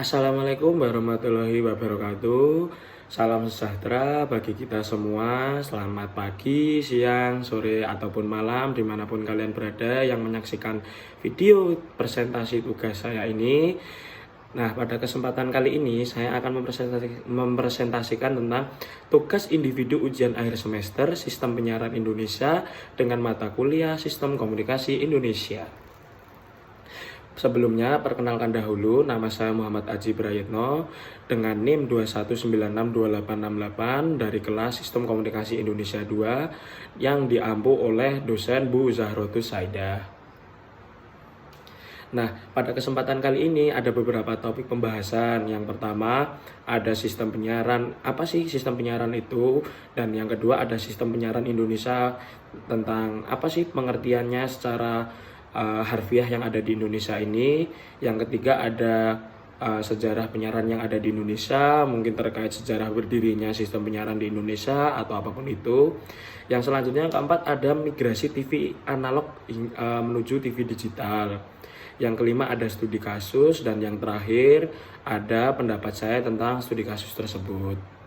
Assalamualaikum warahmatullahi wabarakatuh. Salam sejahtera bagi kita semua. Selamat pagi, siang, sore, ataupun malam dimanapun kalian berada yang menyaksikan video presentasi tugas saya ini. Nah, pada kesempatan kali ini saya akan mempresentasikan tentang tugas individu ujian akhir semester Sistem Penyiaran Indonesia dengan mata kuliah Sistem Komunikasi Indonesia. Sebelumnya, perkenalkan dahulu, nama saya Muhammad Aji Prayitno dengan NIM 2196288 dari kelas Sistem Komunikasi Indonesia 2 yang diampu oleh dosen Bu Zahrotus Saidah. Nah, pada kesempatan kali ini ada beberapa topik pembahasan. Yang pertama, ada sistem penyiaran. Apa sih sistem penyiaran itu? Dan yang kedua, ada sistem penyiaran Indonesia tentang apa sih pengertiannya secara harfiah yang ada di Indonesia ini. Yang ketiga ada sejarah penyiaran yang ada di Indonesia, mungkin terkait sejarah berdirinya sistem penyiaran di Indonesia atau apapun itu. Yang selanjutnya yang keempat ada migrasi TV analog menuju TV digital. Yang kelima ada studi kasus, dan yang terakhir ada pendapat saya tentang studi kasus tersebut.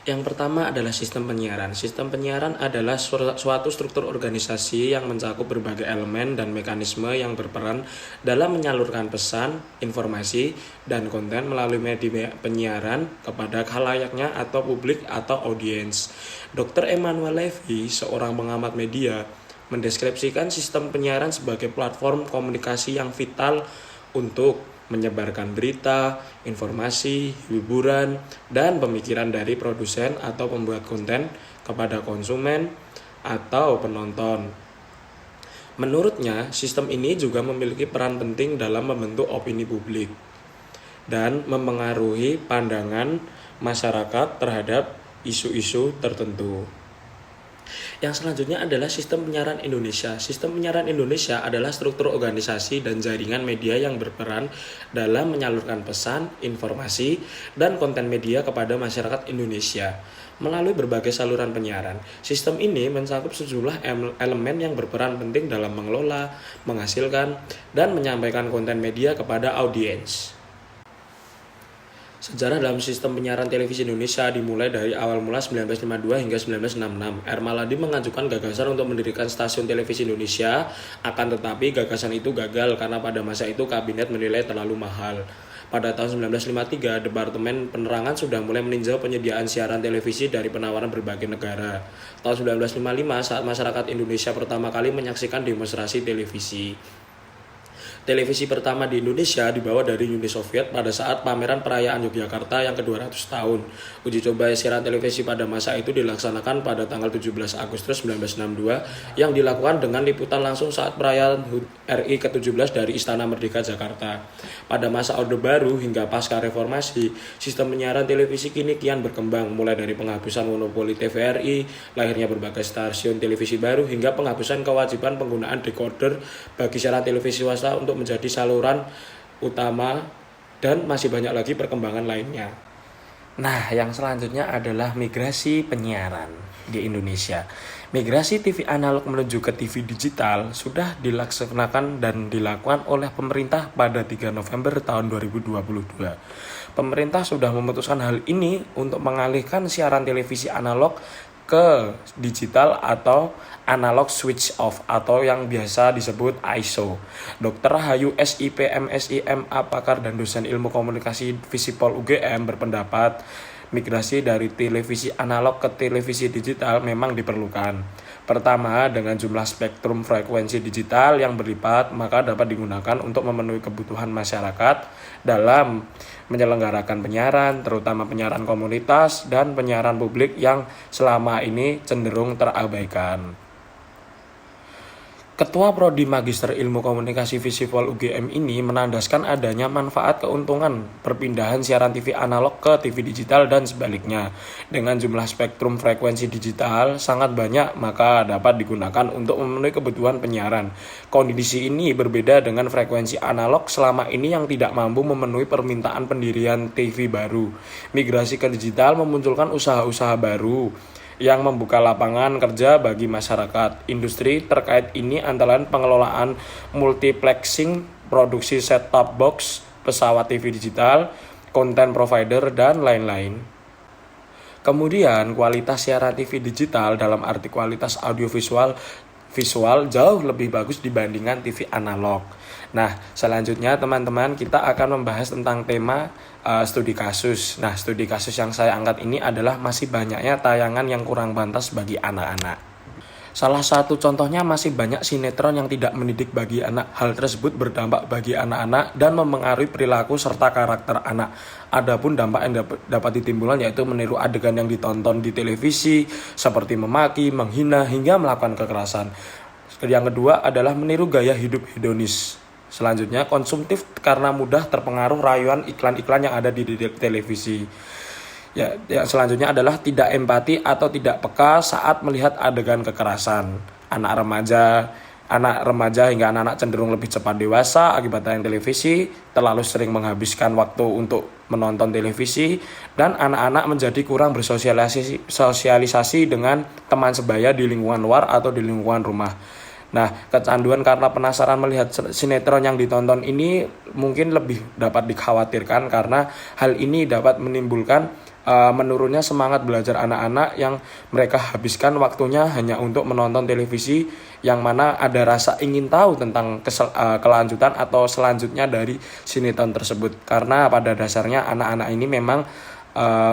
Yang pertama adalah sistem penyiaran. Sistem penyiaran adalah suatu struktur organisasi yang mencakup berbagai elemen dan mekanisme yang berperan dalam menyalurkan pesan, informasi, dan konten melalui media penyiaran kepada khalayaknya atau publik atau audiens. Dr. Emmanuel Levy, seorang pengamat media, mendeskripsikan sistem penyiaran sebagai platform komunikasi yang vital untuk menyebarkan berita, informasi, hiburan, dan pemikiran dari produsen atau pembuat konten kepada konsumen atau penonton. Menurutnya, sistem ini juga memiliki peran penting dalam membentuk opini publik dan memengaruhi pandangan masyarakat terhadap isu-isu tertentu. Yang selanjutnya adalah sistem penyiaran Indonesia. Sistem penyiaran Indonesia adalah struktur organisasi dan jaringan media yang berperan dalam menyalurkan pesan, informasi, dan konten media kepada masyarakat Indonesia melalui berbagai saluran penyiaran. Sistem ini mencakup sejumlah elemen yang berperan penting dalam mengelola, menghasilkan, dan menyampaikan konten media kepada audiens. Sejarah dalam sistem penyiaran televisi Indonesia dimulai dari awal mula 1952 hingga 1966. R. Maladi mengajukan gagasan untuk mendirikan stasiun televisi Indonesia, akan tetapi gagasan itu gagal karena pada masa itu kabinet menilai terlalu mahal. Pada tahun 1953, Departemen Penerangan sudah mulai meninjau penyediaan siaran televisi dari penawaran berbagai negara. Tahun 1955, saat masyarakat Indonesia pertama kali menyaksikan demonstrasi televisi. Televisi pertama di Indonesia dibawa dari Uni Soviet pada saat pameran perayaan Yogyakarta yang ke-200 tahun. Uji coba siaran televisi pada masa itu dilaksanakan pada tanggal 17 Agustus 1962 yang dilakukan dengan liputan langsung saat perayaan HUT RI ke-17 dari Istana Merdeka Jakarta. Pada masa Orde Baru hingga pasca reformasi, sistem penyiaran televisi kini kian berkembang mulai dari penghapusan monopoli TVRI, lahirnya berbagai stasiun televisi baru hingga penghapusan kewajiban penggunaan decoder bagi siaran televisi swasta untuk menjadi saluran utama, dan masih banyak lagi perkembangan lainnya. Nah, yang selanjutnya adalah migrasi penyiaran di Indonesia. Migrasi TV analog menuju ke TV digital sudah dilaksanakan dan dilakukan oleh pemerintah pada 3 November tahun 2022. Pemerintah sudah memutuskan hal ini untuk mengalihkan siaran televisi analog ke digital atau analog switch off atau yang biasa disebut ISO. Dr. Hayu SIP MSI MA pakar dan dosen ilmu komunikasi Visipol UGM berpendapat migrasi dari televisi analog ke televisi digital memang diperlukan. Pertama, dengan jumlah spektrum frekuensi digital yang berlipat, maka dapat digunakan untuk memenuhi kebutuhan masyarakat dalam menyelenggarakan penyiaran, terutama penyiaran komunitas dan penyiaran publik yang selama ini cenderung terabaikan. Ketua Prodi Magister Ilmu Komunikasi Visipol UGM ini menandaskan adanya manfaat keuntungan perpindahan siaran TV analog ke TV digital dan sebaliknya. Dengan jumlah spektrum frekuensi digital sangat banyak, maka dapat digunakan untuk memenuhi kebutuhan penyiaran. Kondisi ini berbeda dengan frekuensi analog selama ini yang tidak mampu memenuhi permintaan pendirian TV baru. Migrasi ke digital memunculkan usaha-usaha baru yang membuka lapangan kerja bagi masyarakat. Industri terkait ini antara lain pengelolaan multiplexing, produksi set-top box, pesawat TV digital, konten provider, dan lain-lain. Kemudian kualitas siaran TV digital dalam arti kualitas audiovisual jauh lebih bagus dibandingkan TV analog. Nah, selanjutnya teman-teman kita akan membahas tentang tema studi kasus. Nah, studi kasus yang saya angkat ini adalah masih banyaknya tayangan yang kurang pantas bagi anak-anak. Salah satu contohnya masih banyak sinetron yang tidak mendidik bagi anak. Hal tersebut berdampak bagi anak-anak dan mempengaruhi perilaku serta karakter anak. Adapun dampak yang dapat ditimbulkan yaitu meniru adegan yang ditonton di televisi seperti memaki, menghina, hingga melakukan kekerasan. Yang kedua adalah meniru gaya hidup hedonis. Selanjutnya konsumtif karena mudah terpengaruh rayuan iklan-iklan yang ada di televisi. Ya, selanjutnya adalah tidak empati atau tidak peka saat melihat adegan kekerasan. Anak remaja hingga anak-anak cenderung lebih cepat dewasa akibat tayang televisi, terlalu sering menghabiskan waktu untuk menonton televisi, dan anak-anak menjadi kurang bersosialisasi dengan teman sebaya di lingkungan luar atau di lingkungan rumah. Nah, kecanduan karena penasaran melihat sinetron yang ditonton ini mungkin lebih dapat dikhawatirkan karena hal ini dapat menimbulkan menurunnya semangat belajar anak-anak yang mereka habiskan waktunya hanya untuk menonton televisi yang mana ada rasa ingin tahu tentang kelanjutan atau selanjutnya dari sinetron tersebut. Karena pada dasarnya anak-anak ini memang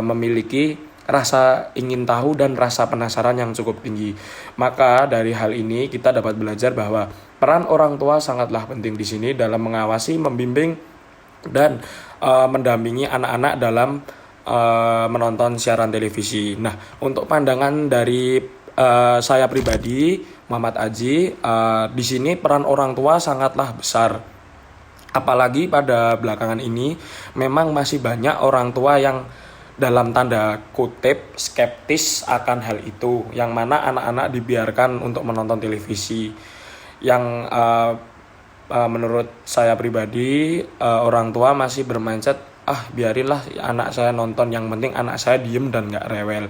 memiliki rasa ingin tahu dan rasa penasaran yang cukup tinggi. Maka dari hal ini kita dapat belajar bahwa peran orang tua sangatlah penting di sini dalam mengawasi, membimbing, dan mendampingi anak-anak dalam menonton siaran televisi. Nah, untuk pandangan dari saya pribadi, Muhammad Aji, di sini peran orang tua sangatlah besar. Apalagi pada belakangan ini, memang masih banyak orang tua yang dalam tanda kutip skeptis akan hal itu, yang mana anak-anak dibiarkan untuk menonton televisi. Yang menurut saya pribadi, orang tua masih bermindset, biarinlah anak saya nonton, yang penting anak saya diem dan gak rewel.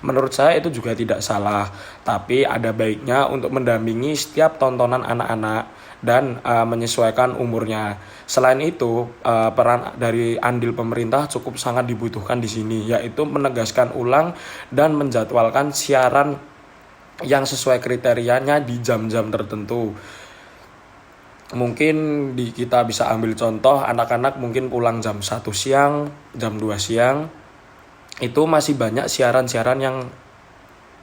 Menurut saya itu juga tidak salah, tapi ada baiknya untuk mendampingi setiap tontonan anak-anak dan menyesuaikan umurnya. Selain itu, peran dari andil pemerintah cukup sangat dibutuhkan di sini, yaitu menegaskan ulang dan menjadwalkan siaran yang sesuai kriterianya di jam-jam tertentu. Mungkin kita bisa ambil contoh, anak-anak mungkin pulang jam 1 siang, jam 2 siang. Itu masih banyak siaran-siaran yang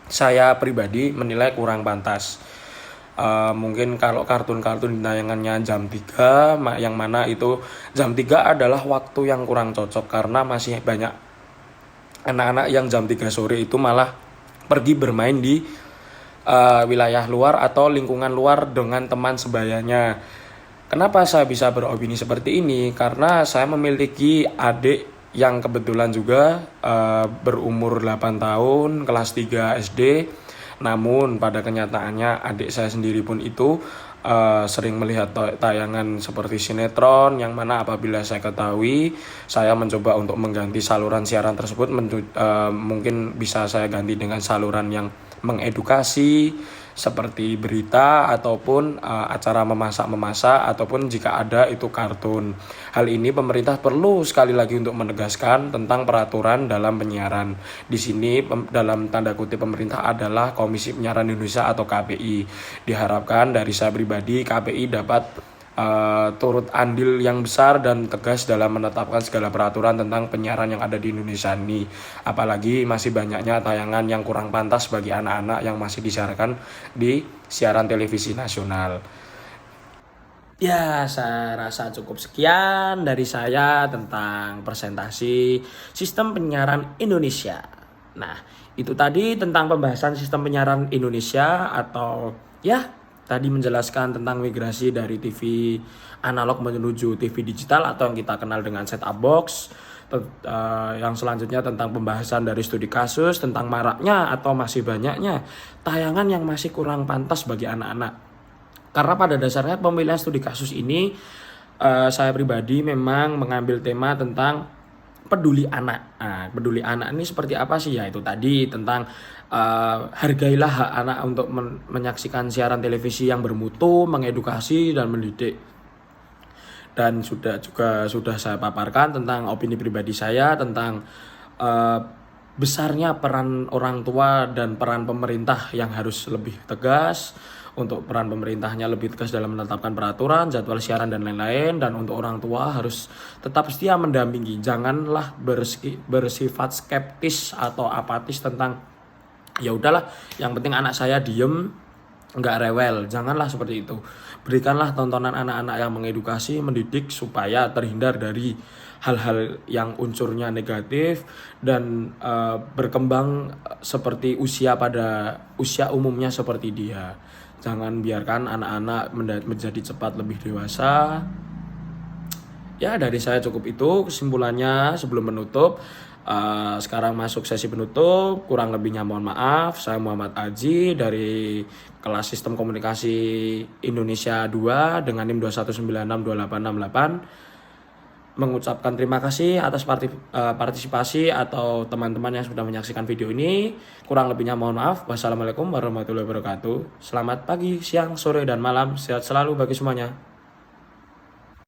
saya pribadi menilai kurang pantas. Mungkin kalau kartun-kartun tayangannya jam 3, yang mana itu jam 3 adalah waktu yang kurang cocok karena masih banyak anak-anak yang jam 3 sore itu malah pergi bermain di wilayah luar atau lingkungan luar dengan teman sebayanya. Kenapa saya bisa beropini seperti ini? Karena saya memiliki adik yang kebetulan juga berumur 8 tahun, kelas 3 SD. Namun pada kenyataannya adik saya sendiri pun itu sering melihat tayangan seperti sinetron, yang mana apabila saya ketahui, saya mencoba untuk mengganti saluran siaran tersebut. Mungkin bisa saya ganti dengan saluran yang mengedukasi seperti berita ataupun acara memasak ataupun jika ada itu kartun. Hal ini pemerintah perlu sekali lagi untuk menegaskan tentang peraturan dalam penyiaran. Di sini dalam tanda kutip pemerintah adalah Komisi Penyiaran Indonesia atau KPI. Diharapkan dari saya pribadi KPI dapat turut andil yang besar dan tegas dalam menetapkan segala peraturan tentang penyiaran yang ada di Indonesia ini. Apalagi masih banyaknya tayangan yang kurang pantas bagi anak-anak yang masih disiarkan di siaran televisi nasional. Ya, saya rasa cukup sekian dari saya tentang presentasi sistem penyiaran Indonesia. Nah, itu tadi tentang pembahasan sistem penyiaran Indonesia, atau tadi menjelaskan tentang migrasi dari TV analog menuju TV digital atau yang kita kenal dengan set-top box. Yang selanjutnya tentang pembahasan dari studi kasus tentang maraknya atau masih banyaknya tayangan yang masih kurang pantas bagi anak-anak. Karena pada dasarnya pemilihan studi kasus ini saya pribadi memang mengambil tema tentang peduli anak. Nah, peduli anak ini seperti apa sih? Ya itu tadi tentang hargailah hak anak untuk menyaksikan siaran televisi yang bermutu, mengedukasi dan mendidik. dan sudah saya paparkan tentang opini pribadi saya tentang besarnya peran orang tua dan peran pemerintah yang harus lebih tegas. Untuk peran pemerintahnya lebih tegas dalam menetapkan peraturan, jadwal siaran dan lain-lain. Dan untuk orang tua harus tetap setia mendampingi. Janganlah bersifat skeptis atau apatis tentang ya udahlah, yang penting anak saya diem, nggak rewel. Janganlah seperti itu. Berikanlah tontonan anak-anak yang mengedukasi, mendidik supaya terhindar dari hal-hal yang unsurnya negatif dan berkembang seperti pada usia umumnya seperti dia. Jangan biarkan anak-anak menjadi cepat lebih dewasa. Ya, dari saya cukup itu kesimpulannya sebelum menutup. Sekarang masuk sesi penutup. Kurang lebihnya mohon maaf. Saya Muhammad Aji dari kelas Sistem Komunikasi Indonesia 2 dengan NIM 2196288 mengucapkan terima kasih atas partisipasi atau teman-teman yang sudah menyaksikan video ini. Kurang lebihnya mohon maaf. Wassalamualaikum warahmatullahi wabarakatuh. Selamat pagi, siang, sore, dan malam. Sehat selalu bagi semuanya.